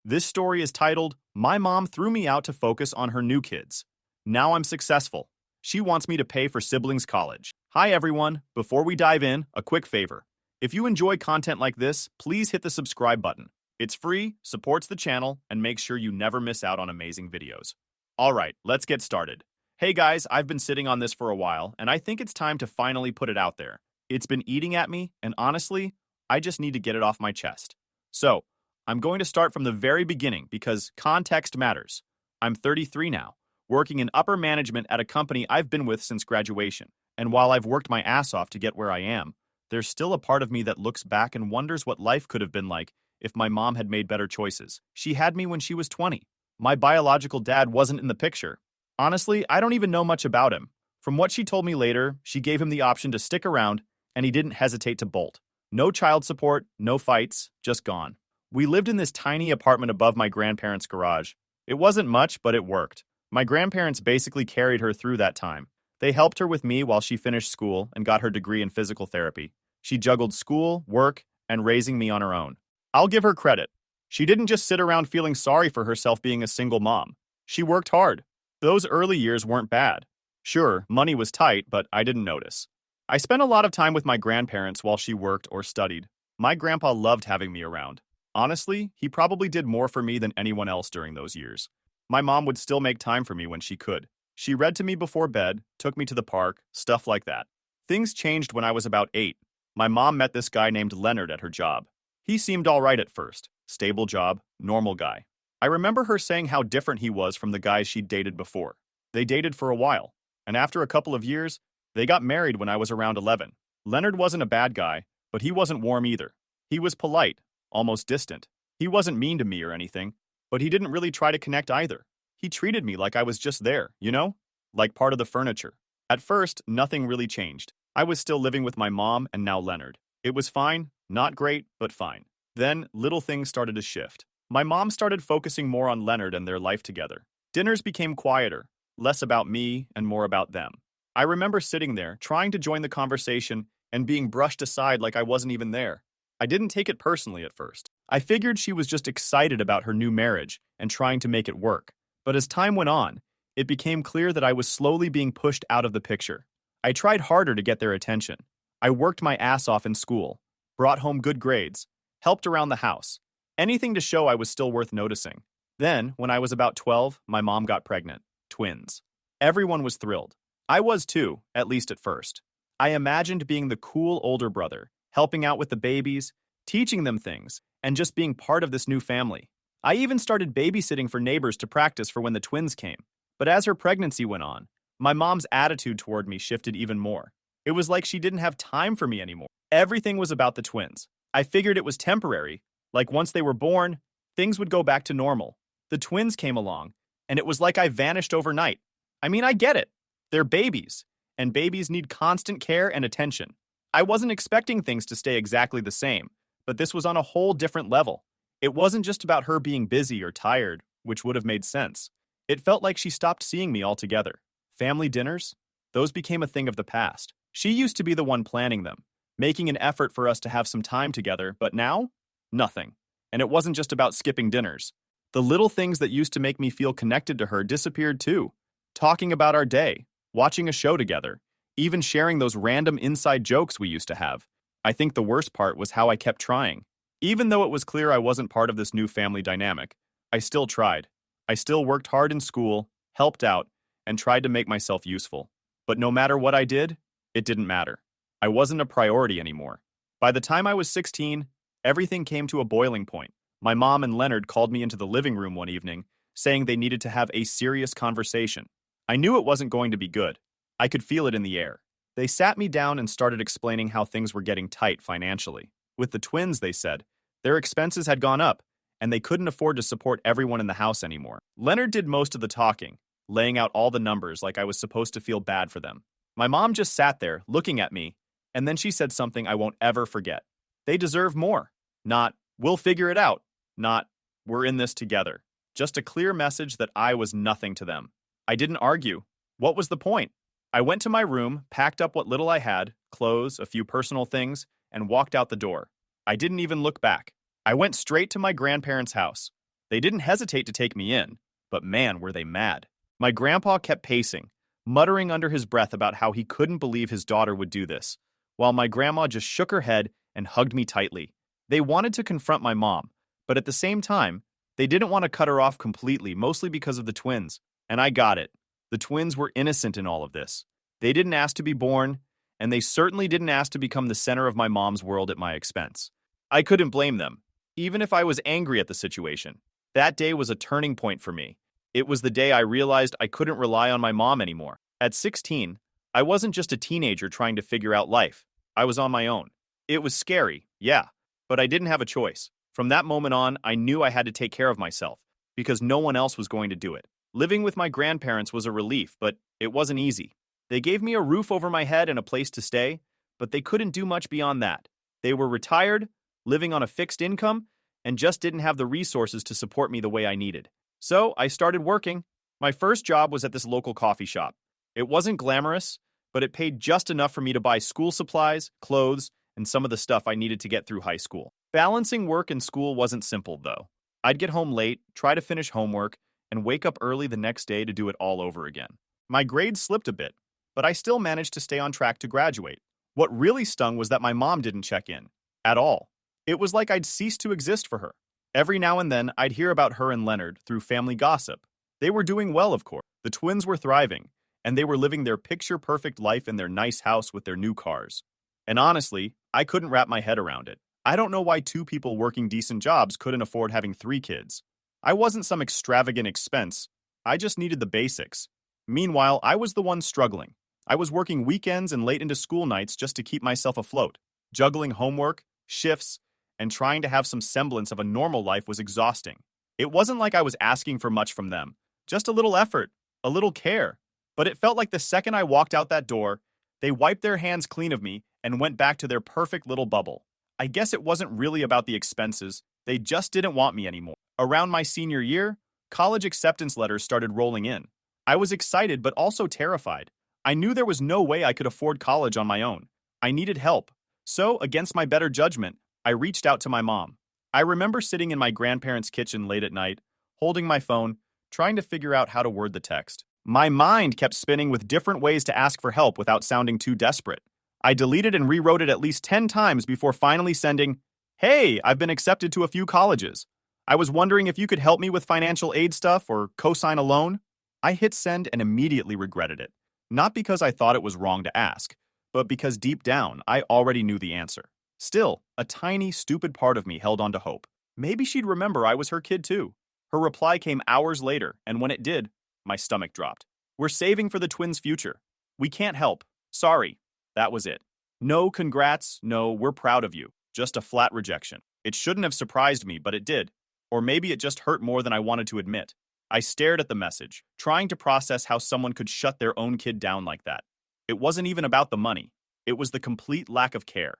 This story is titled, My Mom Threw Me Out to Focus on Her New Kids. Now I'm successful. She wants me to pay for siblings' college. Hi everyone, before we dive in, a quick favor. If you enjoy content like this, please hit the subscribe button. It's free, supports the channel, and makes sure you never miss out on amazing videos. Alright, let's get started. Hey guys, I've been sitting on this for a while, and I think it's time to finally put it out there. It's been eating at me, and honestly, I just need to get it off my chest. So, I'm going to start from the very beginning because context matters. I'm 33 now, working in upper management at a company I've been with since graduation. And while I've worked my ass off to get where I am, there's still a part of me that looks back and wonders what life could have been like if my mom had made better choices. She had me when she was 20. My biological dad wasn't in the picture. Honestly, I don't even know much about him. From what she told me later, she gave him the option to stick around, and he didn't hesitate to bolt. No child support, no fights, just gone. We lived in this tiny apartment above my grandparents' garage. It wasn't much, but it worked. My grandparents basically carried her through that time. They helped her with me while she finished school and got her degree in physical therapy. She juggled school, work, and raising me on her own. I'll give her credit. She didn't just sit around feeling sorry for herself being a single mom. She worked hard. Those early years weren't bad. Sure, money was tight, but I didn't notice. I spent a lot of time with my grandparents while she worked or studied. My grandpa loved having me around. Honestly, he probably did more for me than anyone else during those years. My mom would still make time for me when she could. She read to me before bed, took me to the park, stuff like that. Things changed when I was about 8. My mom met this guy named Leonard at her job. He seemed all right at first. Stable job, normal guy. I remember her saying how different he was from the guys she'd dated before. They dated for a while, and after a couple of years, they got married when I was around 11. Leonard wasn't a bad guy, but he wasn't warm either. He was polite. Almost distant. He wasn't mean to me or anything, but he didn't really try to connect either. He treated me like I was just there, you know? Like part of the furniture. At first, nothing really changed. I was still living with my mom and now Leonard. It was fine, not great, but fine. Then, little things started to shift. My mom started focusing more on Leonard and their life together. Dinners became quieter, less about me and more about them. I remember sitting there, trying to join the conversation and being brushed aside like I wasn't even there. I didn't take it personally at first. I figured she was just excited about her new marriage and trying to make it work. But as time went on, it became clear that I was slowly being pushed out of the picture. I tried harder to get their attention. I worked my ass off in school, brought home good grades, helped around the house. Anything to show I was still worth noticing. Then, when I was about 12, my mom got pregnant. Twins. Everyone was thrilled. I was too, at least at first. I imagined being the cool older brother, helping out with the babies, teaching them things, and just being part of this new family. I even started babysitting for neighbors to practice for when the twins came. But as her pregnancy went on, my mom's attitude toward me shifted even more. It was like she didn't have time for me anymore. Everything was about the twins. I figured it was temporary, like once they were born, things would go back to normal. The twins came along, and it was like I vanished overnight. I mean, I get it. They're babies, and babies need constant care and attention. I wasn't expecting things to stay exactly the same, but this was on a whole different level. It wasn't just about her being busy or tired, which would have made sense. It felt like she stopped seeing me altogether. Family dinners? Those became a thing of the past. She used to be the one planning them, making an effort for us to have some time together, but now? Nothing. And it wasn't just about skipping dinners. The little things that used to make me feel connected to her disappeared too. Talking about our day, watching a show together, even sharing those random inside jokes we used to have. I think the worst part was how I kept trying. Even though it was clear I wasn't part of this new family dynamic, I still tried. I still worked hard in school, helped out, and tried to make myself useful. But no matter what I did, it didn't matter. I wasn't a priority anymore. By the time I was 16, everything came to a boiling point. My mom and Leonard called me into the living room one evening, saying they needed to have a serious conversation. I knew it wasn't going to be good. I could feel it in the air. They sat me down and started explaining how things were getting tight financially. With the twins, they said, their expenses had gone up, and they couldn't afford to support everyone in the house anymore. Leonard did most of the talking, laying out all the numbers like I was supposed to feel bad for them. My mom just sat there, looking at me, and then she said something I won't ever forget. They deserve more. Not, we'll figure it out. Not, we're in this together. Just a clear message that I was nothing to them. I didn't argue. What was the point? I went to my room, packed up what little I had, clothes, a few personal things, and walked out the door. I didn't even look back. I went straight to my grandparents' house. They didn't hesitate to take me in, but man, were they mad. My grandpa kept pacing, muttering under his breath about how he couldn't believe his daughter would do this, while my grandma just shook her head and hugged me tightly. They wanted to confront my mom, but at the same time, they didn't want to cut her off completely, mostly because of the twins. And I got it. The twins were innocent in all of this. They didn't ask to be born, and they certainly didn't ask to become the center of my mom's world at my expense. I couldn't blame them, even if I was angry at the situation. That day was a turning point for me. It was the day I realized I couldn't rely on my mom anymore. At 16, I wasn't just a teenager trying to figure out life. I was on my own. It was scary, yeah, but I didn't have a choice. From that moment on, I knew I had to take care of myself, because no one else was going to do it. Living with my grandparents was a relief, but it wasn't easy. They gave me a roof over my head and a place to stay, but they couldn't do much beyond that. They were retired, living on a fixed income, and just didn't have the resources to support me the way I needed. So I started working. My first job was at this local coffee shop. It wasn't glamorous, but it paid just enough for me to buy school supplies, clothes, and some of the stuff I needed to get through high school. Balancing work and school wasn't simple, though. I'd get home late, try to finish homework, and wake up early the next day to do it all over again. My grades slipped a bit, but I still managed to stay on track to graduate. What really stung was that my mom didn't check in. At all. It was like I'd ceased to exist for her. Every now and then, I'd hear about her and Leonard through family gossip. They were doing well, of course. The twins were thriving, and they were living their picture-perfect life in their nice house with their new cars. And honestly, I couldn't wrap my head around it. I don't know why two people working decent jobs couldn't afford having 3 kids. I wasn't some extravagant expense. I just needed the basics. Meanwhile, I was the one struggling. I was working weekends and late into school nights just to keep myself afloat. Juggling homework, shifts, and trying to have some semblance of a normal life was exhausting. It wasn't like I was asking for much from them. Just a little effort, a little care. But it felt like the second I walked out that door, they wiped their hands clean of me and went back to their perfect little bubble. I guess it wasn't really about the expenses. They just didn't want me anymore. Around my senior year, college acceptance letters started rolling in. I was excited but also terrified. I knew there was no way I could afford college on my own. I needed help. So, against my better judgment, I reached out to my mom. I remember sitting in my grandparents' kitchen late at night, holding my phone, trying to figure out how to word the text. My mind kept spinning with different ways to ask for help without sounding too desperate. I deleted and rewrote it at least 10 times before finally sending, "Hey, I've been accepted to a few colleges. I was wondering if you could help me with financial aid stuff or co-sign a loan." I hit send and immediately regretted it. Not because I thought it was wrong to ask, but because deep down, I already knew the answer. Still, a tiny, stupid part of me held on to hope. Maybe she'd remember I was her kid too. Her reply came hours later, and when it did, my stomach dropped. "We're saving for the twins' future. We can't help. Sorry." That was it. No congrats, no we're proud of you. Just a flat rejection. It shouldn't have surprised me, but it did. Or maybe it just hurt more than I wanted to admit. I stared at the message, trying to process how someone could shut their own kid down like that. It wasn't even about the money. It was the complete lack of care.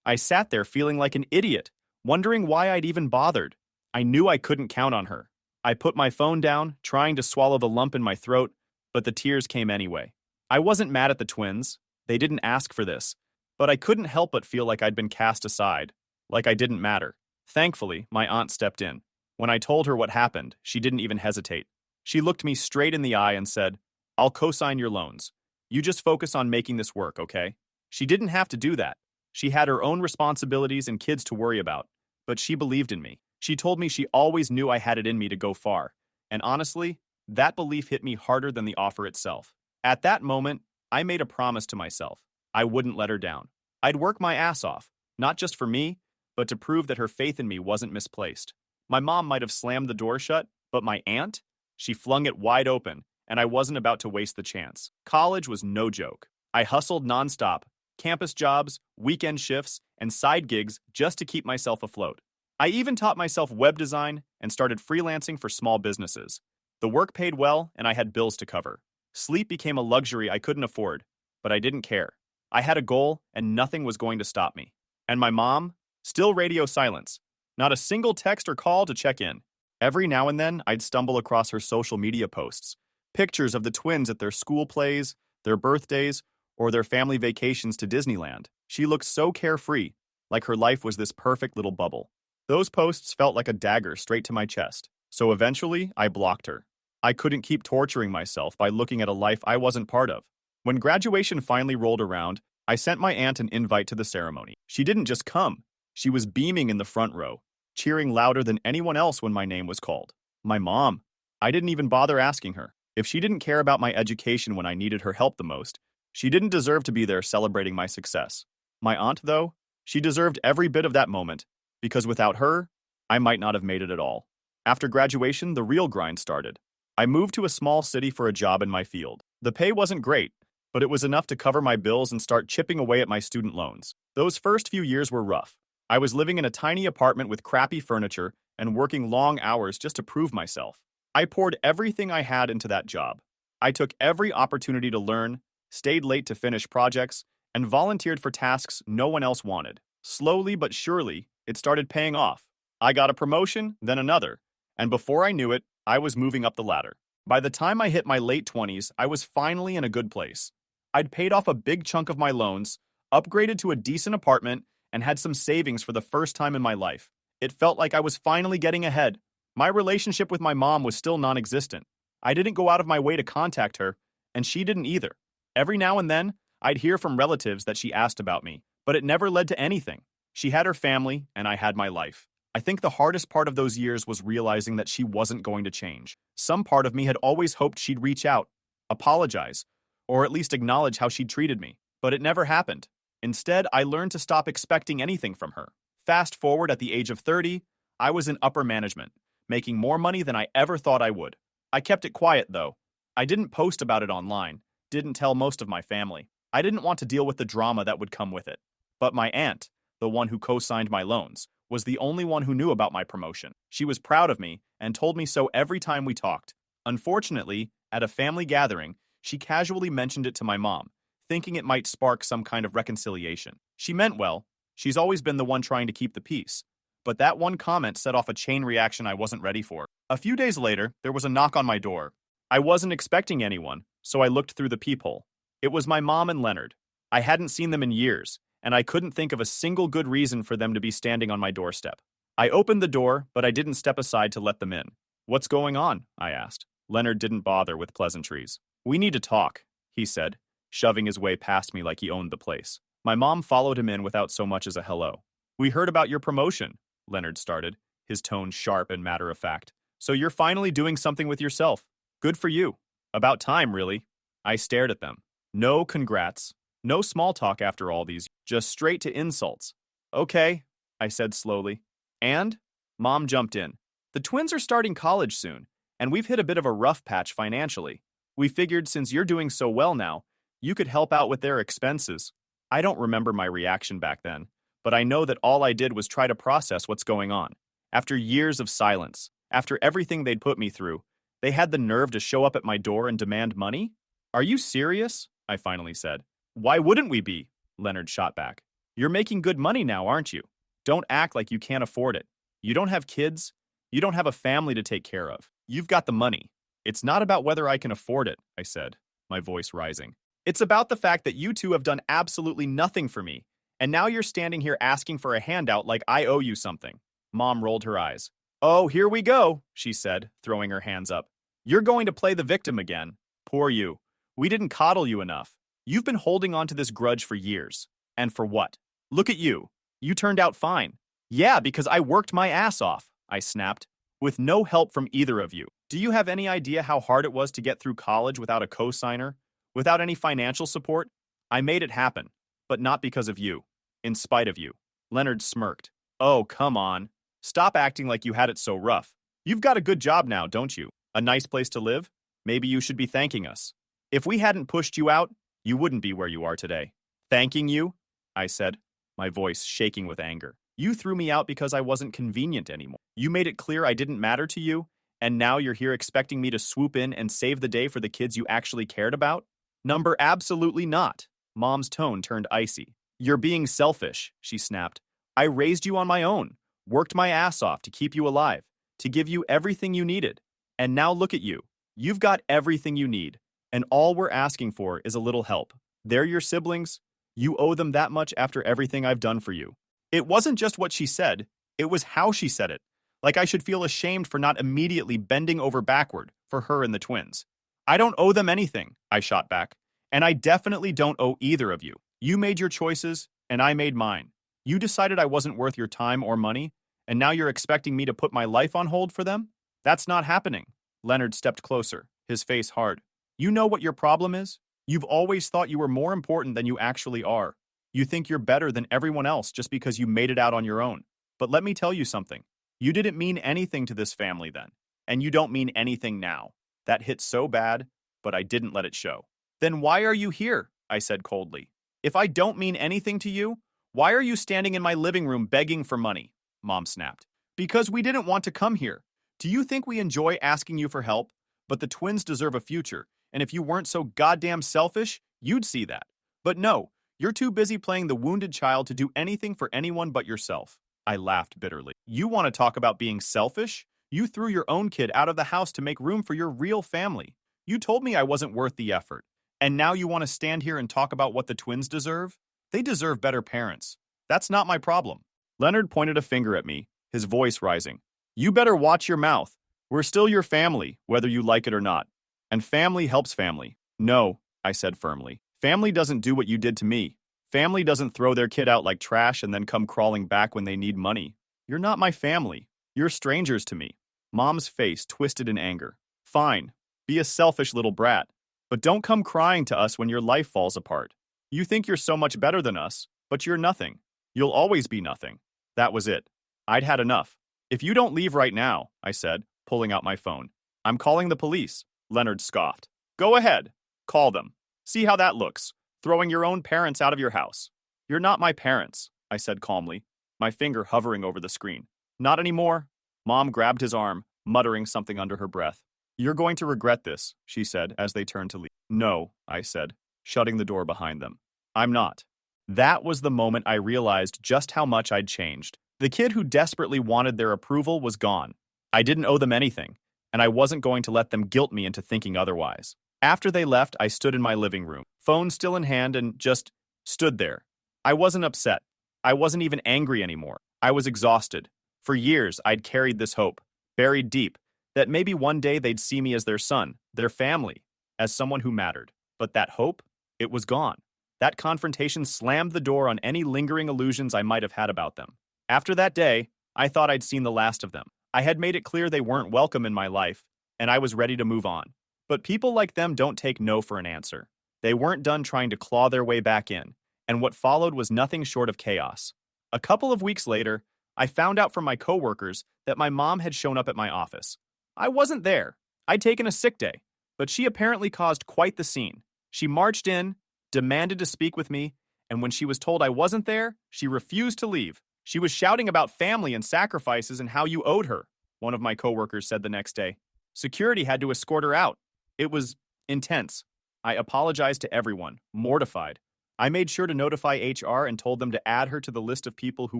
I sat there feeling like an idiot, wondering why I'd even bothered. I knew I couldn't count on her. I put my phone down, trying to swallow the lump in my throat, but the tears came anyway. I wasn't mad at the twins. They didn't ask for this. But I couldn't help but feel like I'd been cast aside, like I didn't matter. Thankfully, my aunt stepped in. When I told her what happened, she didn't even hesitate. She looked me straight in the eye and said, "I'll co-sign your loans. You just focus on making this work, okay?" She didn't have to do that. She had her own responsibilities and kids to worry about, but she believed in me. She told me she always knew I had it in me to go far, and honestly, that belief hit me harder than the offer itself. At that moment, I made a promise to myself. I wouldn't let her down. I'd work my ass off, not just for me, but to prove that her faith in me wasn't misplaced. My mom might have slammed the door shut, but my aunt? She flung it wide open, and I wasn't about to waste the chance. College was no joke. I hustled nonstop, campus jobs, weekend shifts, and side gigs just to keep myself afloat. I even taught myself web design and started freelancing for small businesses. The work paid well, and I had bills to cover. Sleep became a luxury I couldn't afford, but I didn't care. I had a goal, and nothing was going to stop me. And my mom? Still radio silence. Not a single text or call to check in. Every now and then, I'd stumble across her social media posts. Pictures of the twins at their school plays, their birthdays, or their family vacations to Disneyland. She looked so carefree, like her life was this perfect little bubble. Those posts felt like a dagger straight to my chest. So eventually, I blocked her. I couldn't keep torturing myself by looking at a life I wasn't part of. When graduation finally rolled around, I sent my aunt an invite to the ceremony. She didn't just come, she was beaming in the front row, cheering louder than anyone else when my name was called. My mom. I didn't even bother asking her. If she didn't care about my education when I needed her help the most, she didn't deserve to be there celebrating my success. My aunt, though, she deserved every bit of that moment, because without her, I might not have made it at all. After graduation, the real grind started. I moved to a small city for a job in my field. The pay wasn't great, but it was enough to cover my bills and start chipping away at my student loans. Those first few years were rough. I was living in a tiny apartment with crappy furniture and working long hours just to prove myself. I poured everything I had into that job. I took every opportunity to learn, stayed late to finish projects, and volunteered for tasks no one else wanted. Slowly but surely, it started paying off. I got a promotion, then another, and before I knew it, I was moving up the ladder. By the time I hit my late 20s, I was finally in a good place. I'd paid off a big chunk of my loans, upgraded to a decent apartment, and had some savings for the first time in my life. It felt like I was finally getting ahead. My relationship with my mom was still non-existent. I didn't go out of my way to contact her, and she didn't either. Every now and then, I'd hear from relatives that she asked about me, but it never led to anything. She had her family, and I had my life. I think the hardest part of those years was realizing that she wasn't going to change. Some part of me had always hoped she'd reach out, apologize, or at least acknowledge how she'd treated me, but it never happened. Instead, I learned to stop expecting anything from her. Fast forward at the age of 30, I was in upper management, making more money than I ever thought I would. I kept it quiet, though. I didn't post about it online, didn't tell most of my family. I didn't want to deal with the drama that would come with it. But my aunt, the one who co-signed my loans, was the only one who knew about my promotion. She was proud of me and told me so every time we talked. Unfortunately, at a family gathering, she casually mentioned it to my mom, thinking it might spark some kind of reconciliation. She meant well. She's always been the one trying to keep the peace. But that one comment set off a chain reaction I wasn't ready for. A few days later, there was a knock on my door. I wasn't expecting anyone, so I looked through the peephole. It was my mom and Leonard. I hadn't seen them in years, and I couldn't think of a single good reason for them to be standing on my doorstep. I opened the door, but I didn't step aside to let them in. "What's going on?" I asked. Leonard didn't bother with pleasantries. "We need to talk," he said, shoving his way past me like he owned the place. My mom followed him in without so much as a hello. "We heard about your promotion," Leonard started, his tone sharp and matter-of-fact. "So you're finally doing something with yourself. Good for you. About time, really." I stared at them. No congrats. No small talk after all these, just straight to insults. "Okay," I said slowly. "And?" Mom jumped in. "The twins are starting college soon, and we've hit a bit of a rough patch financially. We figured since you're doing so well now, you could help out with their expenses." I don't remember my reaction back then, but I know that all I did was try to process what's going on. After years of silence, after everything they'd put me through, they had the nerve to show up at my door and demand money? "Are you serious?" I finally said. "Why wouldn't we be?" Leonard shot back. "You're making good money now, aren't you? Don't act like you can't afford it. You don't have kids. You don't have a family to take care of. You've got the money. It's not about whether I can afford it," I said, my voice rising. "It's about the fact that you two have done absolutely nothing for me, and now you're standing here asking for a handout like I owe you something." Mom rolled her eyes. "Oh, here we go," she said, throwing her hands up. "You're going to play the victim again. Poor you. We didn't coddle you enough. You've been holding on to this grudge for years. And for what? Look at you. You turned out fine." "Yeah, because I worked my ass off," I snapped, "with no help from either of you. Do you have any idea how hard it was to get through college without a co-signer? Without any financial support? I made it happen, but not because of you. In spite of you." Leonard smirked. "Oh, come on. Stop acting like you had it so rough. You've got a good job now, don't you? A nice place to live? Maybe you should be thanking us. If we hadn't pushed you out, you wouldn't be where you are today." "Thanking you?" I said, my voice shaking with anger. "You threw me out because I wasn't convenient anymore. You made it clear I didn't matter to you, and now you're here expecting me to swoop in and save the day for the kids you actually cared about? Number absolutely not." Mom's tone turned icy. "You're being selfish," she snapped. "I raised you on my own, worked my ass off to keep you alive, to give you everything you needed. And now look at you. You've got everything you need, and all we're asking for is a little help. They're your siblings. You owe them that much after everything I've done for you." It wasn't just what she said, it was how she said it. Like I should feel ashamed for not immediately bending over backward for her and the twins. I don't owe them anything, I shot back. And I definitely don't owe either of you. You made your choices, and I made mine. You decided I wasn't worth your time or money, and now you're expecting me to put my life on hold for them? That's not happening. Leonard stepped closer, his face hard. You know what your problem is? You've always thought you were more important than you actually are. You think you're better than everyone else just because you made it out on your own. But let me tell you something. You didn't mean anything to this family then, and you don't mean anything now. That hit so bad, but I didn't let it show. Then why are you here? I said coldly. If I don't mean anything to you, why are you standing in my living room begging for money? Mom snapped. Because we didn't want to come here. Do you think we enjoy asking you for help? But the twins deserve a future, and if you weren't so goddamn selfish, you'd see that. But no, you're too busy playing the wounded child to do anything for anyone but yourself. I laughed bitterly. You want to talk about being selfish? You threw your own kid out of the house to make room for your real family. You told me I wasn't worth the effort. And now you want to stand here and talk about what the twins deserve? They deserve better parents. That's not my problem. Leonard pointed a finger at me, his voice rising. You better watch your mouth. We're still your family, whether you like it or not. And family helps family. No, I said firmly. Family doesn't do what you did to me. Family doesn't throw their kid out like trash and then come crawling back when they need money. You're not my family. You're strangers to me. Mom's face twisted in anger. Fine. Be a selfish little brat. But don't come crying to us when your life falls apart. You think you're so much better than us, but you're nothing. You'll always be nothing. That was it. I'd had enough. If you don't leave right now, I said, pulling out my phone. I'm calling the police. Leonard scoffed. Go ahead. Call them. See how that looks. Throwing your own parents out of your house. You're not my parents, I said calmly, my finger hovering over the screen. Not anymore. Mom grabbed his arm, muttering something under her breath. You're going to regret this, she said as they turned to leave. No, I said, shutting the door behind them. I'm not. That was the moment I realized just how much I'd changed. The kid who desperately wanted their approval was gone. I didn't owe them anything, and I wasn't going to let them guilt me into thinking otherwise. After they left, I stood in my living room, phone still in hand, and just stood there. I wasn't upset. I wasn't even angry anymore. I was exhausted. For years, I'd carried this hope, buried deep, that maybe one day they'd see me as their son, their family, as someone who mattered. But that hope, it was gone. That confrontation slammed the door on any lingering illusions I might have had about them. After that day, I thought I'd seen the last of them. I had made it clear they weren't welcome in my life, and I was ready to move on. But people like them don't take no for an answer. They weren't done trying to claw their way back in, and what followed was nothing short of chaos. A couple of weeks later, I found out from my coworkers that my mom had shown up at my office. I wasn't there. I'd taken a sick day, but she apparently caused quite the scene. She marched in, demanded to speak with me, and when she was told I wasn't there, she refused to leave. She was shouting about family and sacrifices and how you owed her, one of my coworkers said the next day. Security had to escort her out. It was intense. I apologized to everyone, mortified. I made sure to notify HR and told them to add her to the list of people who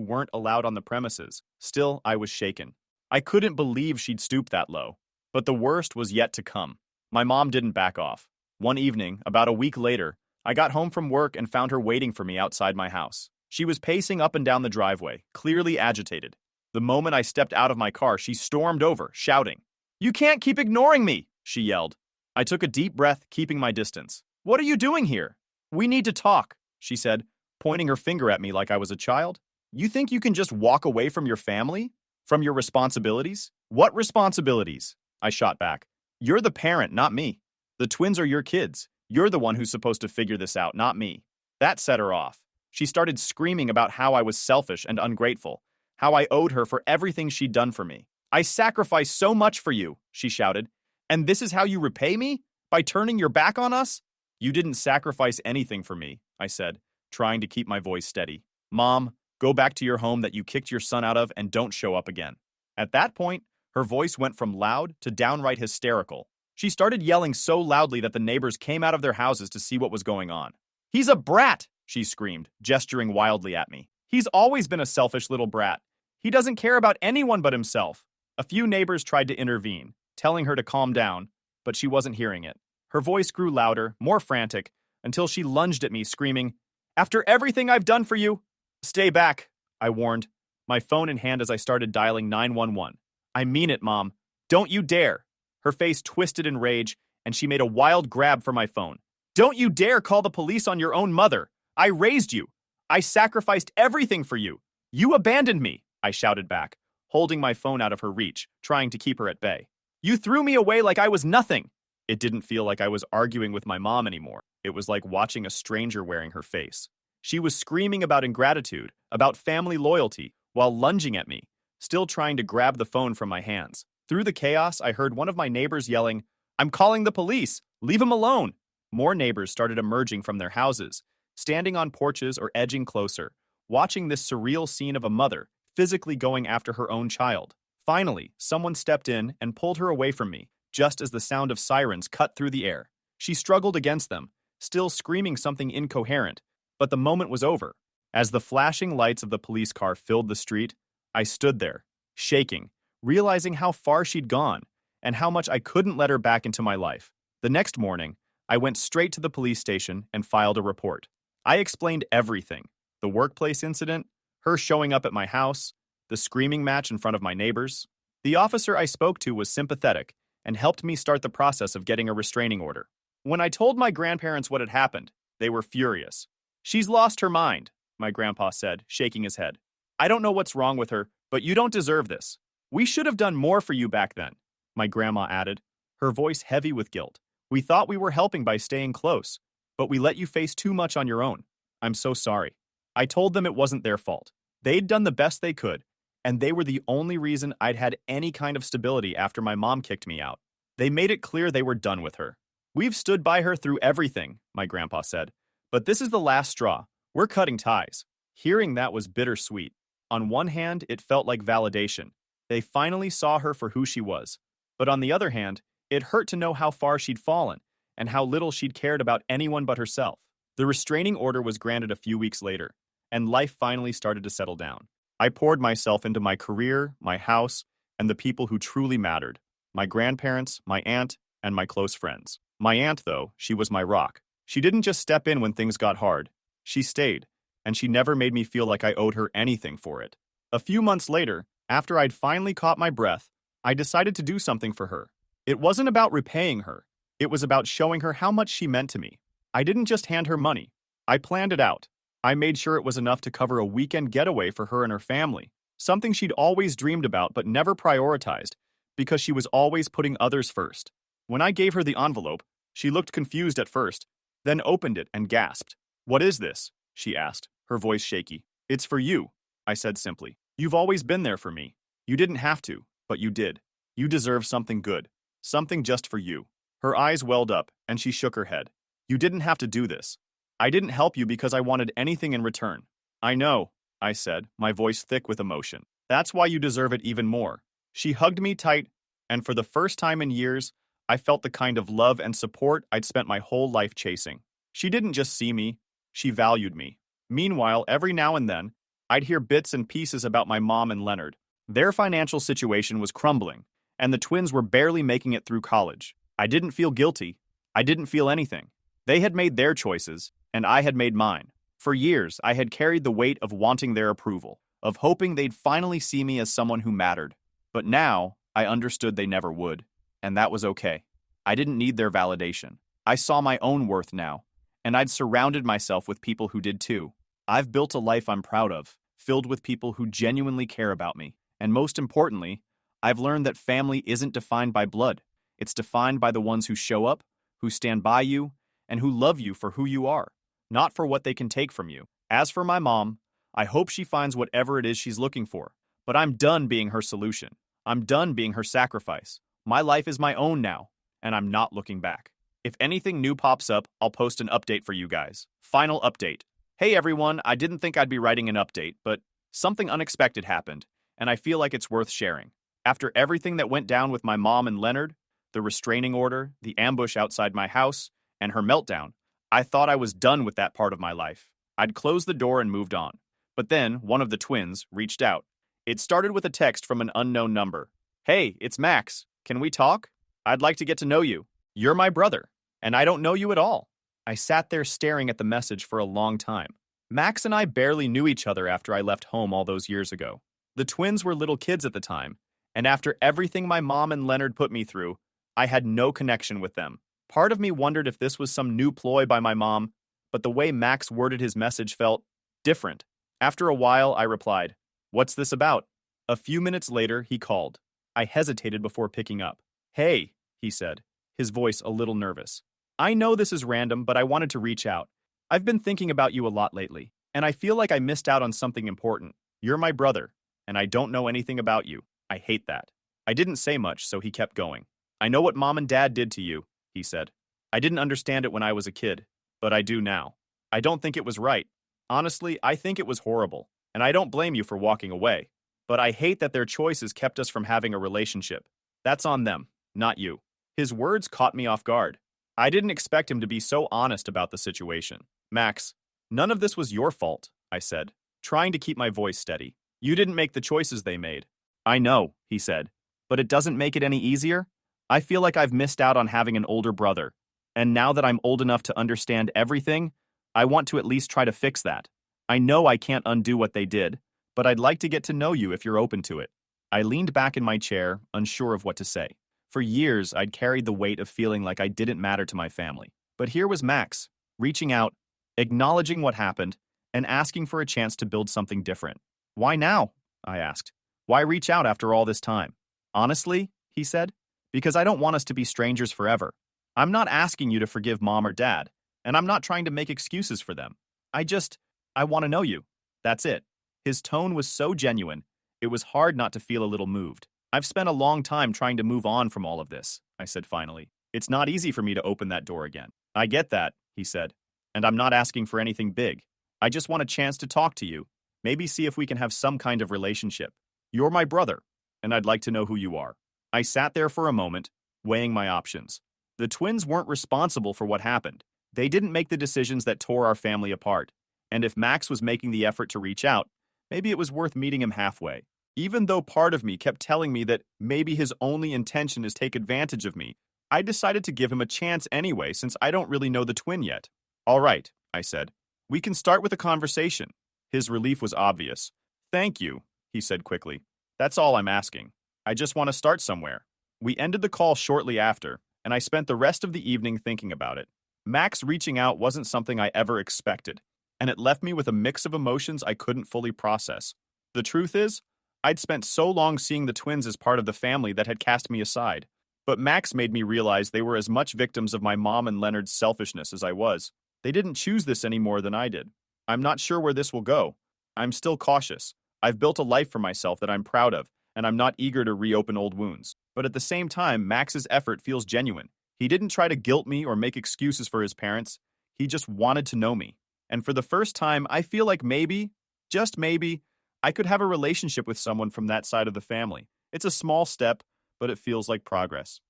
weren't allowed on the premises. Still, I was shaken. I couldn't believe she'd stoop that low. But the worst was yet to come. My mom didn't back off. One evening, about a week later, I got home from work and found her waiting for me outside my house. She was pacing up and down the driveway, clearly agitated. The moment I stepped out of my car, she stormed over, shouting. "You can't keep ignoring me!" she yelled. I took a deep breath, keeping my distance. "What are you doing here?" "We need to talk," she said, pointing her finger at me like I was a child. "You think you can just walk away from your family? From your responsibilities?" "What responsibilities?" I shot back. "You're the parent, not me. The twins are your kids. You're the one who's supposed to figure this out, not me." That set her off. She started screaming about how I was selfish and ungrateful, how I owed her for everything she'd done for me. "I sacrificed so much for you," she shouted. "And this is how you repay me? By turning your back on us?" "You didn't sacrifice anything for me," I said, trying to keep my voice steady. "Mom, go back to your home that you kicked your son out of and don't show up again." At that point, her voice went from loud to downright hysterical. She started yelling so loudly that the neighbors came out of their houses to see what was going on. "He's a brat!" she screamed, gesturing wildly at me. "He's always been a selfish little brat. He doesn't care about anyone but himself." A few neighbors tried to intervene, telling her to calm down, but she wasn't hearing it. Her voice grew louder, more frantic, until she lunged at me, screaming, "After everything I've done for you—" "Stay back," I warned, my phone in hand as I started dialing 911. I mean it, Mom. Don't you dare. Her face twisted in rage, and she made a wild grab for my phone. Don't you dare call the police on your own mother. I raised you. I sacrificed everything for you. You abandoned me, I shouted back, holding my phone out of her reach, trying to keep her at bay. You threw me away like I was nothing. It didn't feel like I was arguing with my mom anymore. It was like watching a stranger wearing her face. She was screaming about ingratitude, about family loyalty, while lunging at me, still trying to grab the phone from my hands. Through the chaos, I heard one of my neighbors yelling, "I'm calling the police! Leave him alone!" More neighbors started emerging from their houses, standing on porches or edging closer, watching this surreal scene of a mother physically going after her own child. Finally, someone stepped in and pulled her away from me, just as the sound of sirens cut through the air. She struggled against them, still screaming something incoherent, but the moment was over. As the flashing lights of the police car filled the street, I stood there, shaking, realizing how far she'd gone and how much I couldn't let her back into my life. The next morning, I went straight to the police station and filed a report. I explained everything: the workplace incident, her showing up at my house, the screaming match in front of my neighbors. The officer I spoke to was sympathetic and helped me start the process of getting a restraining order. When I told my grandparents what had happened, they were furious. "She's lost her mind," my grandpa said, shaking his head. "I don't know what's wrong with her, but you don't deserve this. We should have done more for you back then," my grandma added, her voice heavy with guilt. "We thought we were helping by staying close, but we let you face too much on your own. I'm so sorry." I told them it wasn't their fault. They'd done the best they could, and they were the only reason I'd had any kind of stability after my mom kicked me out. They made it clear they were done with her. "We've stood by her through everything," my grandpa said, "but this is the last straw. We're cutting ties." Hearing that was bittersweet. On one hand, it felt like validation. They finally saw her for who she was. But on the other hand, it hurt to know how far she'd fallen and how little she'd cared about anyone but herself. The restraining order was granted a few weeks later, and life finally started to settle down. I poured myself into my career, my house, and the people who truly mattered: my grandparents, my aunt, and my close friends. My aunt, though, she was my rock. She didn't just step in when things got hard. She stayed, and she never made me feel like I owed her anything for it. A few months later, after I'd finally caught my breath, I decided to do something for her. It wasn't about repaying her. It was about showing her how much she meant to me. I didn't just hand her money. I planned it out. I made sure it was enough to cover a weekend getaway for her and her family, something she'd always dreamed about but never prioritized, because she was always putting others first. When I gave her the envelope, she looked confused at first, then opened it and gasped. "What is this?" she asked, her voice shaky. "It's for you," I said simply. "You've always been there for me. You didn't have to, but you did. You deserve something good, something just for you." Her eyes welled up, and she shook her head. "You didn't have to do this. I didn't help you because I wanted anything in return." "I know," I said, my voice thick with emotion. "That's why you deserve it even more." She hugged me tight, and for the first time in years, I felt the kind of love and support I'd spent my whole life chasing. She didn't just see me, she valued me. Meanwhile, every now and then, I'd hear bits and pieces about my mom and Leonard. Their financial situation was crumbling, and the twins were barely making it through college. I didn't feel guilty. I didn't feel anything. They had made their choices, and I had made mine. For years, I had carried the weight of wanting their approval, of hoping they'd finally see me as someone who mattered. But now, I understood they never would, and that was okay. I didn't need their validation. I saw my own worth now, and I'd surrounded myself with people who did too. I've built a life I'm proud of, filled with people who genuinely care about me. And most importantly, I've learned that family isn't defined by blood. It's defined by the ones who show up, who stand by you, and who love you for who you are, not for what they can take from you. As for my mom, I hope she finds whatever it is she's looking for. But I'm done being her solution. I'm done being her sacrifice. My life is my own now, and I'm not looking back. If anything new pops up, I'll post an update for you guys. Final update. Hey everyone, I didn't think I'd be writing an update, but something unexpected happened, and I feel like it's worth sharing. After everything that went down with my mom and Leonard, the restraining order, the ambush outside my house, and her meltdown, I thought I was done with that part of my life. I'd closed the door and moved on. But then, one of the twins reached out. It started with a text from an unknown number. "Hey, it's Max. Can we talk? I'd like to get to know you. You're my brother, and I don't know you at all." I sat there staring at the message for a long time. Max and I barely knew each other after I left home all those years ago. The twins were little kids at the time, And after everything my mom and Leonard put me through, I had no connection with them. Part of me wondered if this was some new ploy by my mom, but the way Max worded his message felt different. After a while, I replied, "What's this about?" A few minutes later, he called. I hesitated before picking up. "Hey," he said, his voice a little nervous. "I know this is random, but I wanted to reach out. I've been thinking about you a lot lately, and I feel like I missed out on something important. You're my brother, and I don't know anything about you. I hate that." I didn't say much, so he kept going. "I know what mom and dad did to you," he said. "I didn't understand it when I was a kid, but I do now. I don't think it was right. Honestly, I think it was horrible, and I don't blame you for walking away. But I hate that their choices kept us from having a relationship. That's on them, not you." His words caught me off guard. I didn't expect him to be so honest about the situation. "Max, none of this was your fault," I said, trying to keep my voice steady. "You didn't make the choices they made." "I know," he said, "but it doesn't make it any easier. I feel like I've missed out on having an older brother, and now that I'm old enough to understand everything, I want to at least try to fix that. I know I can't undo what they did, but I'd like to get to know you if you're open to it." I leaned back in my chair, unsure of what to say. For years, I'd carried the weight of feeling like I didn't matter to my family. But here was Max, reaching out, acknowledging what happened, and asking for a chance to build something different. "Why now?" I asked. "Why reach out after all this time?" "Honestly," he said, "because I don't want us to be strangers forever. I'm not asking you to forgive mom or dad, and I'm not trying to make excuses for them. I want to know you. That's it." His tone was so genuine, it was hard not to feel a little moved. "I've spent a long time trying to move on from all of this," I said finally. "It's not easy for me to open that door again." "I get that," he said, "and I'm not asking for anything big. I just want a chance to talk to you, maybe see if we can have some kind of relationship. You're my brother, and I'd like to know who you are." I sat there for a moment, weighing my options. The twins weren't responsible for what happened. They didn't make the decisions that tore our family apart. And if Max was making the effort to reach out, maybe it was worth meeting him halfway. Even though part of me kept telling me that maybe his only intention is take advantage of me, I decided to give him a chance anyway since I don't really know the twin yet. "All right," I said. "We can start with a conversation." His relief was obvious. "Thank you," he said quickly. "That's all I'm asking. I just want to start somewhere." We ended the call shortly after, and I spent the rest of the evening thinking about it. Max reaching out wasn't something I ever expected, and it left me with a mix of emotions I couldn't fully process. The truth is, I'd spent so long seeing the twins as part of the family that had cast me aside. But Max made me realize they were as much victims of my mom and Leonard's selfishness as I was. They didn't choose this any more than I did. I'm not sure where this will go. I'm still cautious. I've built a life for myself that I'm proud of, and I'm not eager to reopen old wounds. But at the same time, Max's effort feels genuine. He didn't try to guilt me or make excuses for his parents. He just wanted to know me. And for the first time, I feel like maybe, just maybe, I could have a relationship with someone from that side of the family. It's a small step, but it feels like progress.